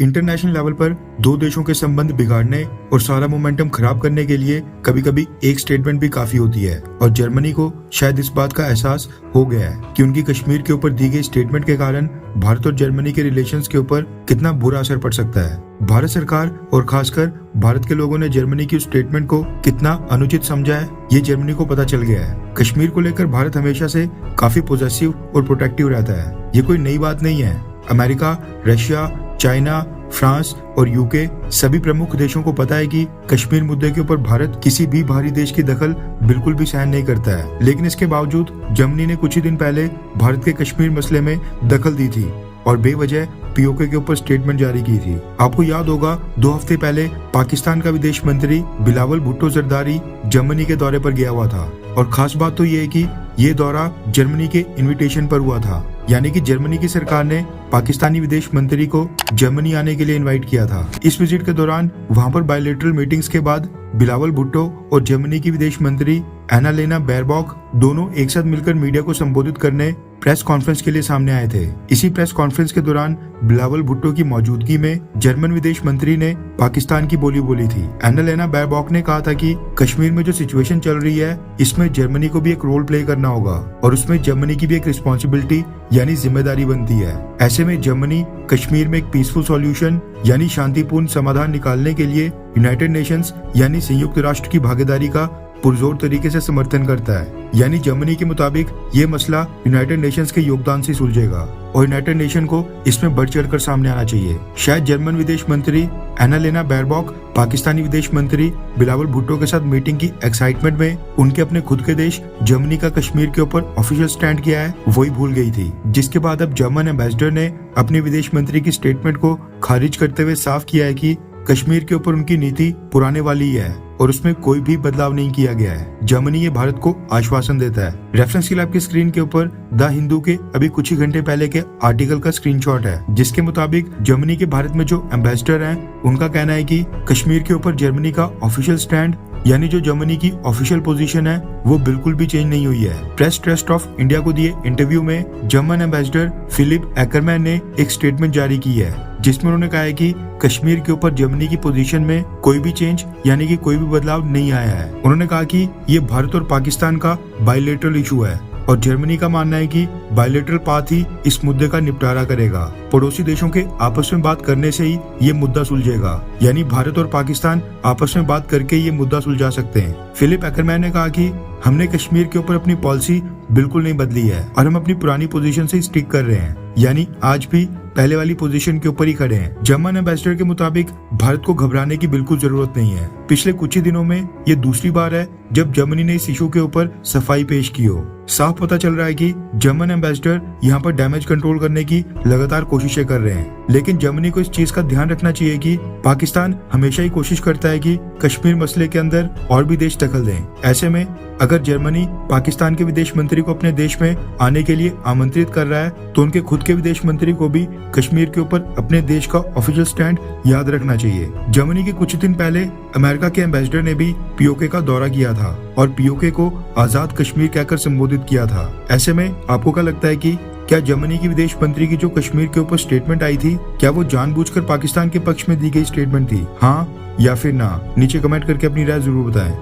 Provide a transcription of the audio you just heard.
International level पर दो देशों के संबंध बिगाड़ने और सारा मोमेंटम खराब करने के लिए कभी कभी एक स्टेटमेंट भी काफी होती है। और जर्मनी को शायद इस बात का एहसास हो गया है कि उनकी कश्मीर के ऊपर दी गई स्टेटमेंट के कारण भारत और जर्मनी के रिलेशंस के ऊपर कितना बुरा असर पड़ सकता है। भारत सरकार और खासकर भारत के लोगों ने जर्मनी की उस स्टेटमेंट को कितना अनुचित समझा है, ये जर्मनी को पता चल गया है। कश्मीर को लेकर भारत हमेशा से काफी पॉजिटिव और प्रोटेक्टिव रहता है। ये कोई नई बात नहीं है। अमेरिका, रशिया, चाइना, फ्रांस और यूके सभी प्रमुख देशों को पता है कि कश्मीर मुद्दे के ऊपर भारत किसी भी बाहरी देश की दखल बिल्कुल भी सहन नहीं करता है। लेकिन इसके बावजूद जर्मनी ने कुछ ही दिन पहले भारत के कश्मीर मसले में दखल दी थी और बेवजह पीओके के ऊपर स्टेटमेंट जारी की थी। आपको याद होगा 2 हफ्ते पहले पाकिस्तान का विदेश मंत्री बिलावल भुट्टो जरदारी जर्मनी के दौरे पर गया हुआ था। और खास बात तो ये है कि ये दौरा जर्मनी के इनविटेशन पर हुआ था, यानी कि जर्मनी की सरकार ने पाकिस्तानी विदेश मंत्री को जर्मनी आने के लिए इनवाइट किया था। इस विजिट के दौरान वहां पर बायलैटरल मीटिंग्स के बाद बिलावल भुट्टो और जर्मनी की विदेश मंत्री एनालेना बेयरबॉक दोनों एक साथ मिलकर मीडिया को संबोधित करने प्रेस कॉन्फ्रेंस के लिए सामने आए थे। इसी प्रेस कॉन्फ्रेंस के दौरान बिलावल भुट्टो की मौजूदगी में जर्मन विदेश मंत्री ने पाकिस्तान की बोली बोली थी। एनालेना बेयरबॉक ने कहा था कि कश्मीर में जो सिचुएशन चल रही है इसमें जर्मनी को भी एक रोल प्ले करना होगा और उसमें जर्मनी की भी एक रिस्पॉन्सिबिलिटी यानी जिम्मेदारी बनती है। ऐसे में जर्मनी कश्मीर में एक पीसफुल सॉल्यूशन यानी शांतिपूर्ण समाधान निकालने के लिए यूनाइटेड नेशंस यानी संयुक्त राष्ट्र की भागीदारी का पुरजोर तरीके से समर्थन करता है। यानी जर्मनी के मुताबिक ये मसला यूनाइटेड नेशंस के योगदान से सुलझेगा और यूनाइटेड नेशन को इसमें बढ़ चढ़कर सामने आना चाहिए। शायद जर्मन विदेश मंत्री एनालेना बेयरबॉक पाकिस्तानी विदेश मंत्री बिलावल भुट्टो के साथ मीटिंग की एक्साइटमेंट में उनके अपने खुद के देश जर्मनी का कश्मीर के ऊपर ऑफिशियल स्टैंड किया है वही भूल गई थी, जिसके बाद अब जर्मन एम्बेसडर ने अपने विदेश मंत्री की स्टेटमेंट को खारिज करते हुए साफ किया है कि कश्मीर के ऊपर उनकी नीति पुराने वाली ही है और उसमें कोई भी बदलाव नहीं किया गया है। जर्मनी ये भारत को आश्वासन देता है। रेफरेंस के लिए आपकी स्क्रीन के ऊपर द हिंदू के अभी कुछ ही घंटे पहले के आर्टिकल का स्क्रीनशॉट है, जिसके मुताबिक जर्मनी के भारत में जो एम्बेसडर हैं उनका कहना है कि कश्मीर के ऊपर जर्मनी का ऑफिशियल स्टैंड यानी जो जर्मनी की ऑफिशियल पोजीशन है वो बिल्कुल भी चेंज नहीं हुई है। प्रेस ट्रस्ट ऑफ इंडिया को दिए इंटरव्यू में जर्मन एम्बेसडर फिलिप एक्करमैन ने एक स्टेटमेंट जारी की है जिसमें उन्होंने कहा है कि कश्मीर के ऊपर जर्मनी की पोजीशन में कोई भी चेंज यानी कि कोई भी बदलाव नहीं आया है। उन्होंने कहा कि ये भारत और पाकिस्तान का बायलैटरल इशू है और जर्मनी का मानना है कि बायलैटरल पाथ ही इस मुद्दे का निपटारा करेगा। पड़ोसी देशों के आपस में बात करने से ही ये मुद्दा सुलझेगा, यानी भारत और पाकिस्तान आपस में बात करके ये मुद्दा सुलझा सकते हैं। फिलिप एक्करमैन ने कहा कि हमने कश्मीर के ऊपर अपनी पॉलिसी बिल्कुल नहीं बदली है और हम अपनी पुरानी पोजीशन से स्टिक कर रहे हैं, यानी आज भी पहले वाली पोजीशन के ऊपर ही खड़े हैं। जर्मन एम्बेसडर के मुताबिक भारत को घबराने की बिल्कुल जरूरत नहीं है। पिछले कुछ ही दिनों में ये दूसरी बार है जब जर्मनी ने इस इशू के ऊपर सफाई पेश की हो। साफ पता चल रहा है कि जर्मन एम्बेसडर यहाँ पर डैमेज कंट्रोल करने की लगातार कोशिशें कर रहे हैं, लेकिन जर्मनी को इस चीज का ध्यान रखना चाहिए कि पाकिस्तान हमेशा ही कोशिश करता है कि कश्मीर मसले के अंदर और भी देश दखल दें। ऐसे में अगर जर्मनी पाकिस्तान के विदेश मंत्री को अपने देश में आने के लिए आमंत्रित कर रहा है तो उनके खुद के विदेश मंत्री को भी कश्मीर के ऊपर अपने देश का ऑफिशियल स्टैंड याद रखना चाहिए। जर्मनी के कुछ दिन पहले अमेरिका के एम्बेसडर ने भी पीओके का दौरा किया था और पीओके को आजाद कश्मीर कहकर संबोधित किया था। ऐसे में आपको क्या लगता है कि क्या जर्मनी की विदेश मंत्री की जो कश्मीर के ऊपर स्टेटमेंट आई थी क्या वो जानबूझकर पाकिस्तान के पक्ष में दी गई स्टेटमेंट थी, हाँ या फिर ना? नीचे कमेंट करके अपनी राय जरूर बताएं।